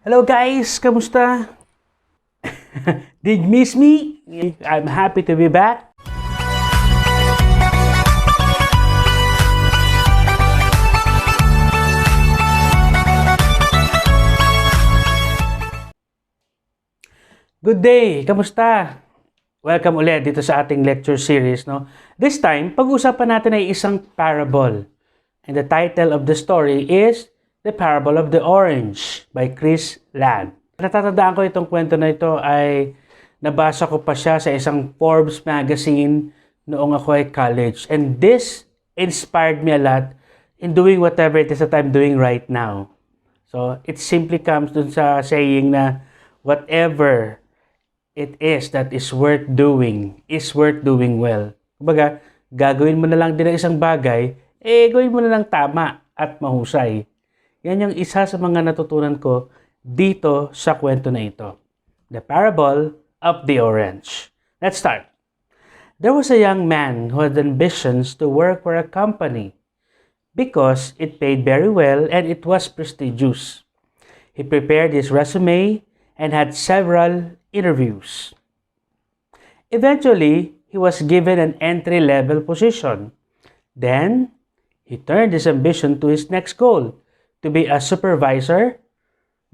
Hello guys, kamusta? Did you miss me? I'm happy to be back. Good day, kamusta? Welcome ulit dito sa ating lecture series, no? This time, pag-uusapan natin ay isang parable. And the title of the story is The Parable of the Orange by Chris Ladd. Natatandaan ko itong kwento na ito ay nabasa ko pa siya sa isang Forbes magazine noong ako ay college. And this inspired me a lot in doing whatever it is that I'm doing right now. So, it simply comes dun sa saying na whatever it is that is worth doing well. Kumbaga, gagawin mo na lang din ang isang bagay, gawin mo na lang tama at mahusay. Yan yung isa sa mga natutunan ko dito sa kwento na ito. The Parable of the Orange. Let's start. There was a young man who had ambitions to work for a company because it paid very well and it was prestigious. He prepared his resume and had several interviews. Eventually, he was given an entry-level position. Then, he turned his ambition to his next goal, to be a supervisor,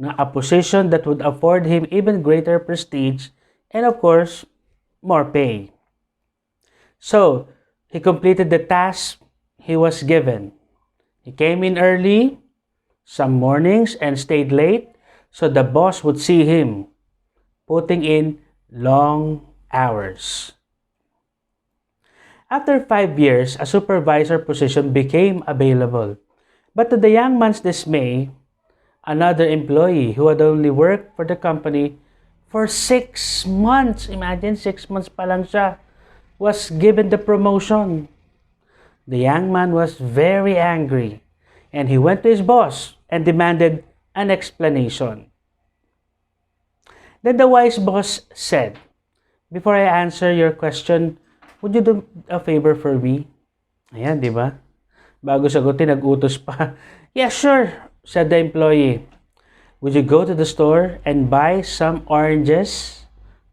a position that would afford him even greater prestige and, of course, more pay. So, he completed the task he was given. He came in early, some mornings, and stayed late, so the boss would see him putting in long hours. After 5 years, a supervisor position became available. But to the young man's dismay, another employee who had only worked for the company for 6 months, imagine 6 months pa lang siya, was given the promotion. The young man was very angry and he went to his boss and demanded an explanation. Then the wise boss said, "Before I answer your question, would you do a favor for me?" Ayan, di ba? Bago sagutin, nag-utos pa. "Yeah, sure," said the employee. "Would you go to the store and buy some oranges?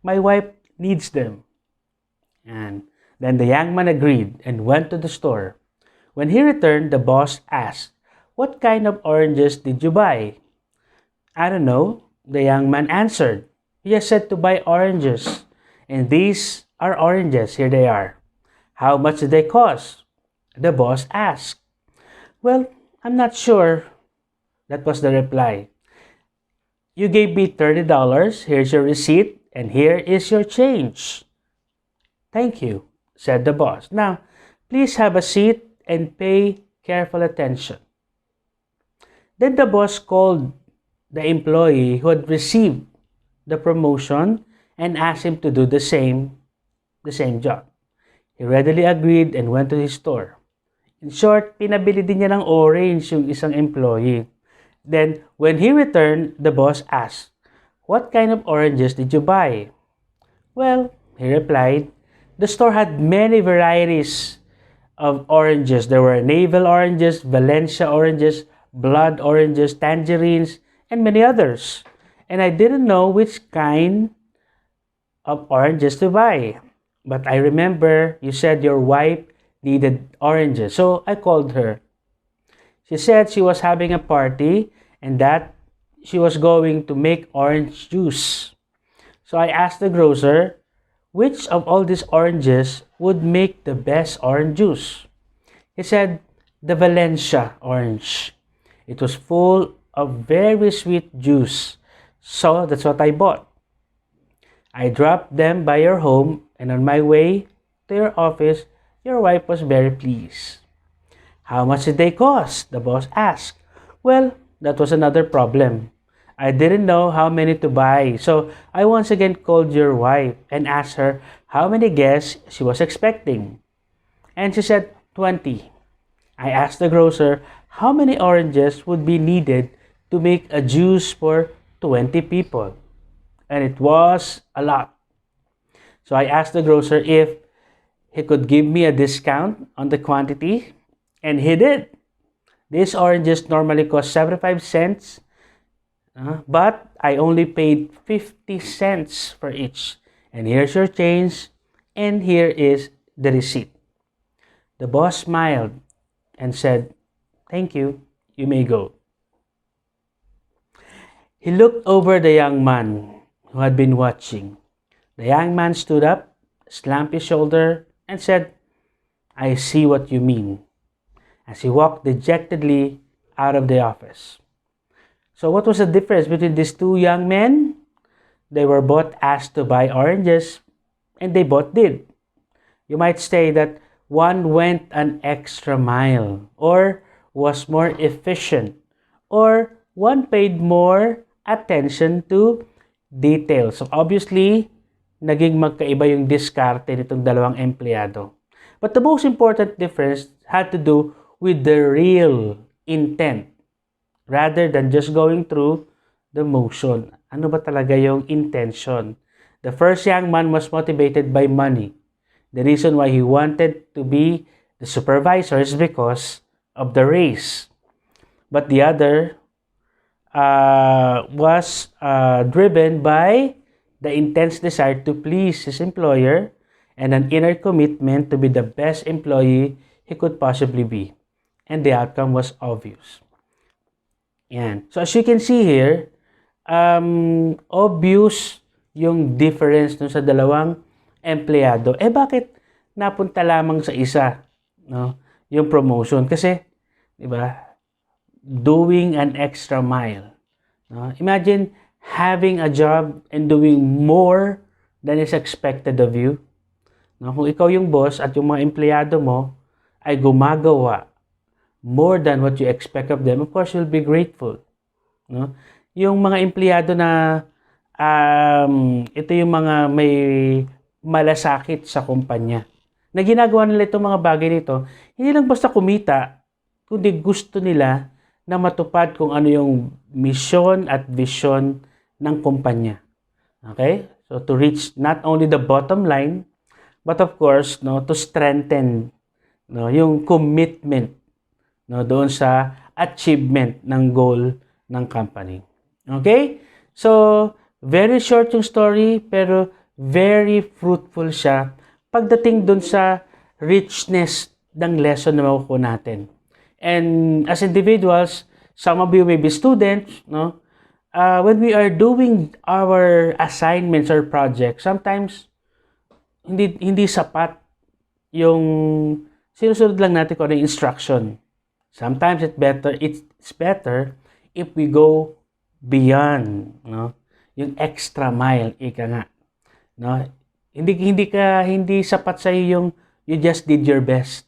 My wife needs them." And then the young man agreed and went to the store. When he returned, the boss asked, "What kind of oranges did you buy?" "I don't know," the young man answered. "You just said to buy oranges. And these are oranges. Here they are." "How much did they cost?" the boss asked. "Well, I'm not sure." That was the reply. "You gave me $30. Here's your receipt. And here is your change." "Thank you," said the boss. "Now, please have a seat and pay careful attention." Then the boss called the employee who had received the promotion and asked him to do the same job. He readily agreed and went to his store. In short, pinabili din niya ng orange yung isang employee. Then, when he returned, the boss asked, "What kind of oranges did you buy?" "Well," he replied, "the store had many varieties of oranges. There were navel oranges, Valencia oranges, blood oranges, tangerines, and many others. And I didn't know which kind of oranges to buy. But I remember you said your wife needed oranges, so I called her. She said she was having a party and that she was going to make orange juice. So I asked the grocer, which of all these oranges would make the best orange juice? He said, the Valencia orange. It was full of very sweet juice. So that's what I bought. I dropped them by your home, and on my way to your office, your wife was very pleased." "How much did they cost?" the boss asked. "Well, that was another problem. I didn't know how many to buy, so I once again called your wife and asked her how many guests she was expecting. And she said 20. I asked the grocer how many oranges would be needed to make a juice for 20 people. And it was a lot. So I asked the grocer if he could give me a discount on the quantity, and he did. These oranges normally cost 75 cents But I only paid 50 cents for each. And here's your change, and here is the receipt. The boss smiled and said, "Thank you, you may go." He looked over the young man who had been watching. The young man stood up, slapped his shoulder, and said, "I see what you mean," as he walked dejectedly out of the office. So what was the difference between these two young men? They were both asked to buy oranges, and they both did. You might say that one went an extra mile, or was more efficient, or one paid more attention to details. So obviously, naging magkaiba yung diskarte nitong dalawang empleyado. But the most important difference had to do with the real intent rather than just going through the motion. Ano ba talaga yung intention? The first young man was motivated by money. The reason why he wanted to be the supervisor is because of the race. But the other was driven by the intense desire to please his employer and an inner commitment to be the best employee he could possibly be. And the outcome was obvious. Yan. So as you can see here, obvious yung difference dun sa dalawang empleyado. Bakit napunta lamang sa isa, no? Yung promotion kasi, 'di ba? Doing an extra mile. No? Imagine having a job and doing more than is expected of you. No? Kung ikaw yung boss at yung mga empleyado mo ay gumagawa more than what you expect of them, of course, you'll be grateful. No? Yung mga empleyado na ito yung mga may malasakit sa kumpanya. Na ginagawa nila itong mga bagay nito, hindi lang basta kumita, kundi gusto nila na matupad kung ano yung mission at vision ng kumpanya. Okay? So to reach not only the bottom line, but of course, no, to strengthen yung commitment doon sa achievement ng goal ng company. Okay? So, very short yung story, pero very fruitful siya pagdating doon sa richness ng lesson na makukuha natin. And as individuals, some of you may be students, no? When we are doing our assignments or projects, sometimes hindi sapat yung sinusunod lang natin kung ano yung instruction. Sometimes it's better if we go beyond, no? Yung extra mile, ika nga, no? Hindi sapat sa iyo yung you just did your best.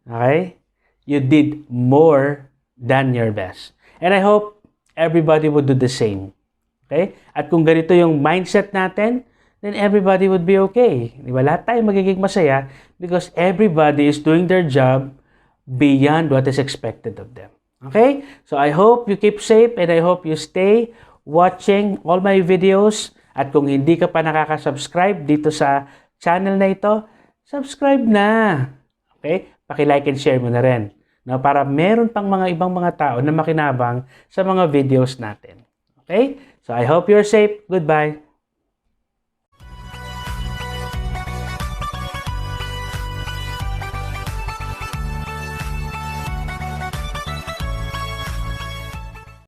Okay? You did more than your best. And I hope everybody would do the same. Okay? At kung ganito yung mindset natin, then everybody would be okay. Di ba? Lahat tayo magiging masaya because everybody is doing their job beyond what is expected of them. Okay? So I hope you keep safe and I hope you stay watching all my videos. At kung hindi ka pa nakaka-subscribe dito sa channel na ito, subscribe na. Okay? Paki-like and share mo na rin. No? Para meron pang mga ibang mga tao na makinabang sa mga videos natin. Okay? So I hope you're safe. Goodbye.